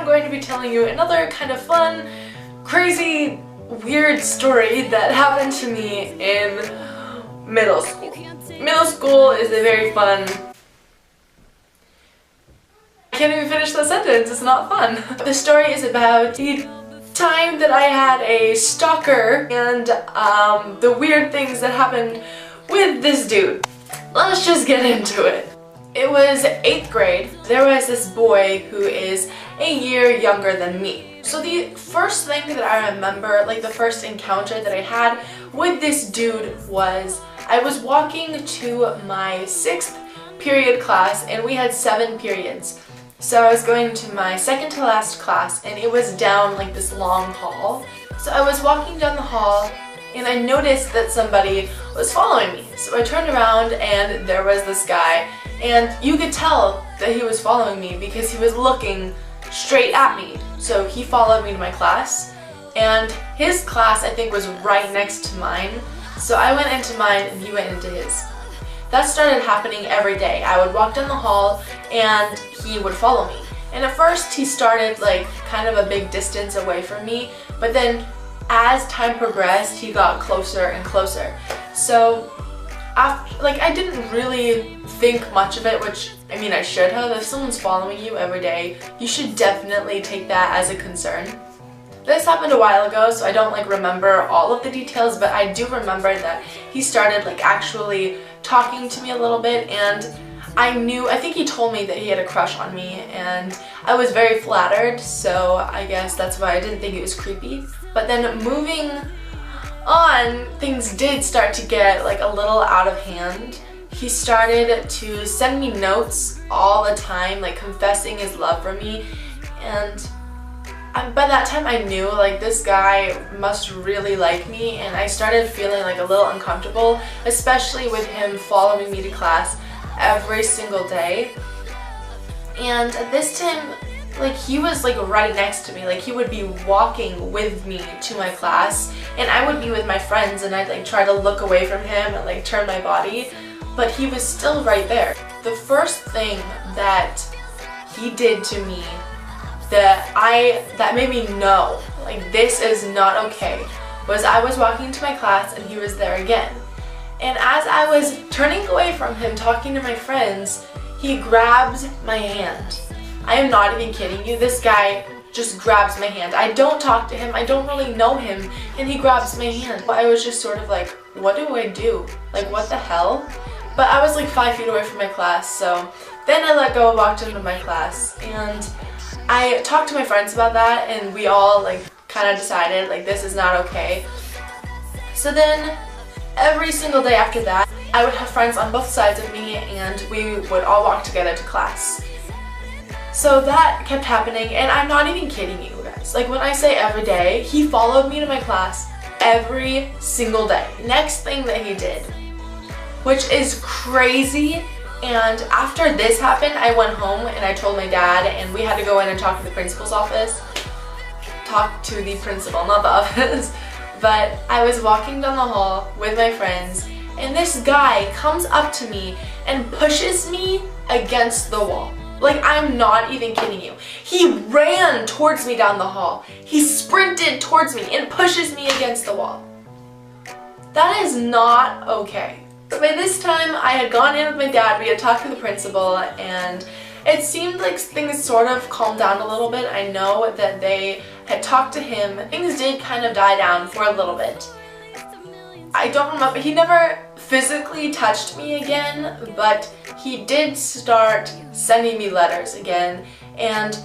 I'm going to be telling you another kind of fun, crazy, weird story that happened to me in middle school. Middle school is a very fun... I can't even finish the sentence, it's not fun. The story is about the time that I had a stalker and the weird things that happened with this dude. Let's just get into it. It was 8th grade. There was this boy who is a year younger than me. So the first thing that I remember, like the first encounter that I had with this dude was I was walking to my 6th period class and we had 7 periods. So I was going to my second to last class and it was down like this long hall. So I was walking down the hall and I noticed that somebody was following me. So I turned around and there was this guy, and you could tell that he was following me because he was looking straight at me. So he followed me to my class, and his class I think was right next to mine. So I went into mine and he went into his. That started happening every day. I would walk down the hall and he would follow me. And at first he started like kind of a big distance away from me, but then as time progressed, he got closer and closer. So after, like, I didn't really think much of it, which I mean I should have. If someone's following you every day, you should definitely take that as a concern. This happened a while ago, so I don't like remember all of the details, but I do remember that he started like actually talking to me a little bit, and I think he told me that he had a crush on me, and I was very flattered, so I guess that's why I didn't think it was creepy. But then moving on, things did start to get like a little out of hand. He started to send me notes all the time, like confessing his love for me, and by that time I knew like this guy must really like me, and I started feeling like a little uncomfortable, especially with him following me to class every single day. And at this time, like, he was like right next to me. Like, he would be walking with me to my class and I would be with my friends and I'd like try to look away from him and like turn my body, but he was still right there. The first thing that he did to me that made me know like this is not okay was I was walking to my class and he was there again. And as I was turning away from him talking to my friends, he grabs my hand. I am not even kidding you, this guy just grabs my hand. I don't talk to him, I don't really know him, and he grabs my hand. I was just sort of like, what do I do? Like, what the hell? But I was like 5 feet away from my class, so then I let go and walked into my class, and I talked to my friends about that, and we all like kind of decided like this is not okay. So then every single day after that, I would have friends on both sides of me and we would all walk together to class. So that kept happening, and I'm not even kidding you guys. Like, when I say every day, he followed me to my class every single day. Next thing that he did, which is crazy, and after this happened, I went home and I told my dad, and we had to go in and talk to the principal's office. Talk to the principal, not the office. But I was walking down the hall with my friends, and this guy comes up to me and pushes me against the wall. Like, I'm not even kidding you. He ran towards me down the hall. He sprinted towards me and pushes me against the wall. That is not okay. But by this time, I had gone in with my dad, we had talked to the principal, and it seemed like things sort of calmed down a little bit. I know that they had talked to him. Things did kind of die down for a little bit. I don't remember, he never physically touched me again, but he did start sending me letters again, and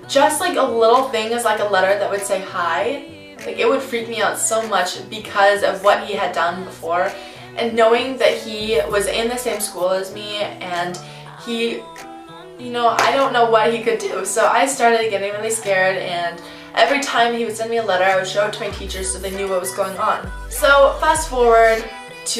just like a little thing as like a letter that would say hi, like it would freak me out so much because of what he had done before, and knowing that he was in the same school as me, and he, you know, I don't know what he could do. So I started getting really scared, and every time he would send me a letter, I would show it to my teachers so they knew what was going on. So fast forward to,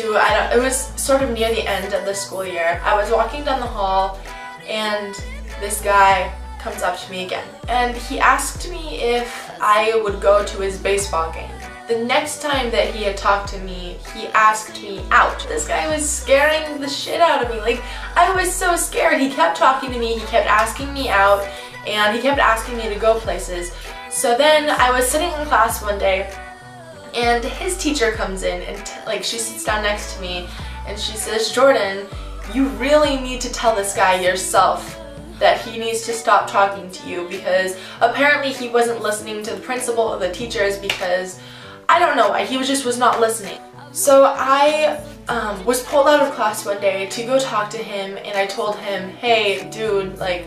it was sort of near the end of the school year. I was walking down the hall and this guy comes up to me again. And he asked me if I would go to his baseball game. The next time that he had talked to me, he asked me out. This guy was scaring the shit out of me. Like, I was so scared. He kept talking to me, he kept asking me out, and he kept asking me to go places. So then I was sitting in class one day, and his teacher comes in and like she sits down next to me and she says, "Jordan, you really need to tell this guy yourself that he needs to stop talking to you, because apparently he wasn't listening to the principal or the teachers, because I don't know why, he was not listening." So I was pulled out of class one day to go talk to him, and I told him, "Hey dude, like,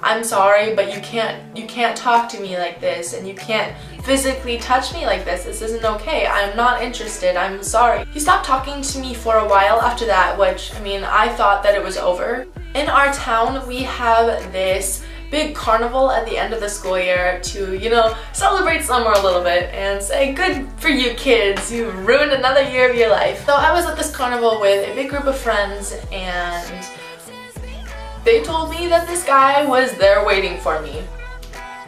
I'm sorry, but you can't talk to me like this, and you can't physically touch me like this. This isn't okay. I'm not interested. I'm sorry." He stopped talking to me for a while after that, which, I mean, I thought that it was over. In our town, we have this big carnival at the end of the school year to, you know, celebrate summer a little bit and say, "Good for you kids, you ruined another year of your life." So I was at this carnival with a big group of friends, and they told me that this guy was there waiting for me.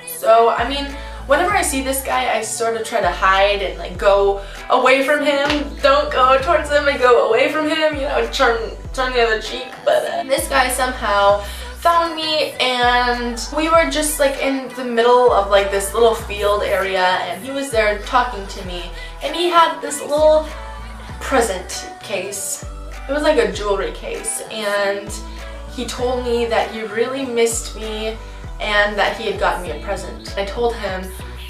So, I mean, whenever I see this guy, I sort of try to hide and like go away from him. Don't go towards him, and go away from him, you know, turn the other cheek. But this guy somehow found me, and we were just like in the middle of like this little field area, and he was there talking to me, and he had this little present case. It was like a jewelry case, and he told me that he really missed me and that he had gotten me a present. I told him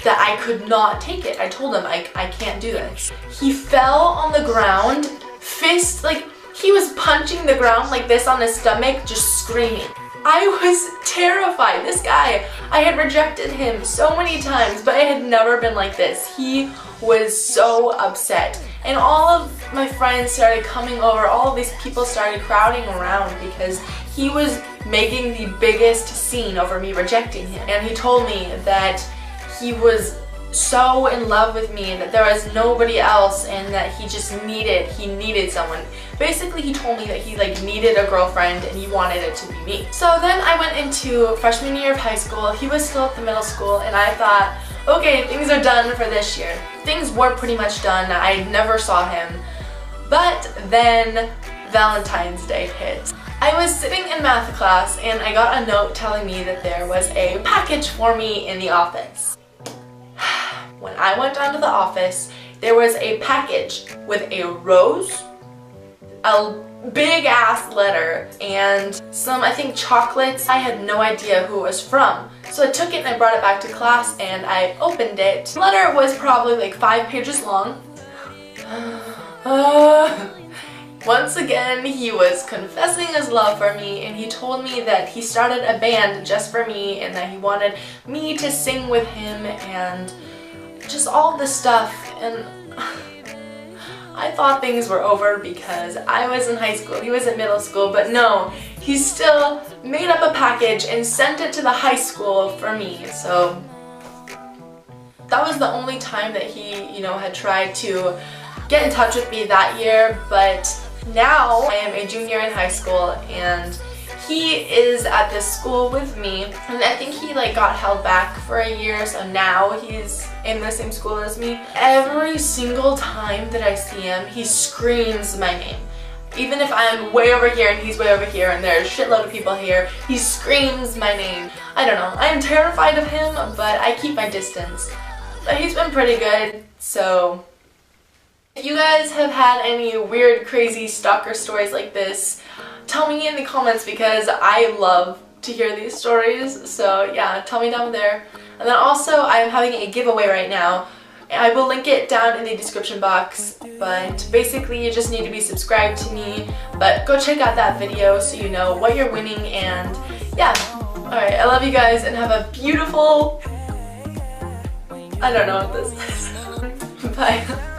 that I could not take it. I told him I can't do this. He fell on the ground, fist, like he was punching the ground like this on his stomach, just screaming. I was terrified. This guy, I had rejected him so many times, but I had never been like this. He was so upset. And all of my friends started coming over, all of these people started crowding around because he was making the biggest scene over me rejecting him. And he told me that he was so in love with me, that there was nobody else, and that he needed someone. Basically, he told me that he like needed a girlfriend and he wanted it to be me. So then I went into freshman year of high school. He was still at the middle school, and I thought, okay, things are done for this year. Things were pretty much done. I never saw him. But then Valentine's Day hit. I was sitting in math class, and I got a note telling me that there was a package for me in the office. When I went down to the office, there was a package with a rose, a big ass letter, and some, I think, chocolates. I had no idea who it was from. So I took it and I brought it back to class, and I opened it. The letter was probably like 5 pages long. Once again, he was confessing his love for me, and he told me that he started a band just for me, and that he wanted me to sing with him, and just all this stuff. And I thought things were over because I was in high school, he was in middle school, but no, he still made up a package and sent it to the high school for me. So that was the only time that he, you know, had tried to get in touch with me that year. But now I am a junior in high school, and he is at this school with me, and I think he like got held back for a year, so now he's in the same school as me. Every single time that I see him, he screams my name. Even if I'm way over here and he's way over here and there's a shitload of people here, he screams my name. I don't know, I'm terrified of him, but I keep my distance. But he's been pretty good, so if you guys have had any weird, crazy stalker stories like this, tell me in the comments, because I love to hear these stories. So yeah, tell me down there. And then also, I'm having a giveaway right now. I will link it down in the description box, but basically you just need to be subscribed to me. But go check out that video so you know what you're winning, and yeah. Alright, I love you guys, and have a beautiful... I don't know what this is. Bye.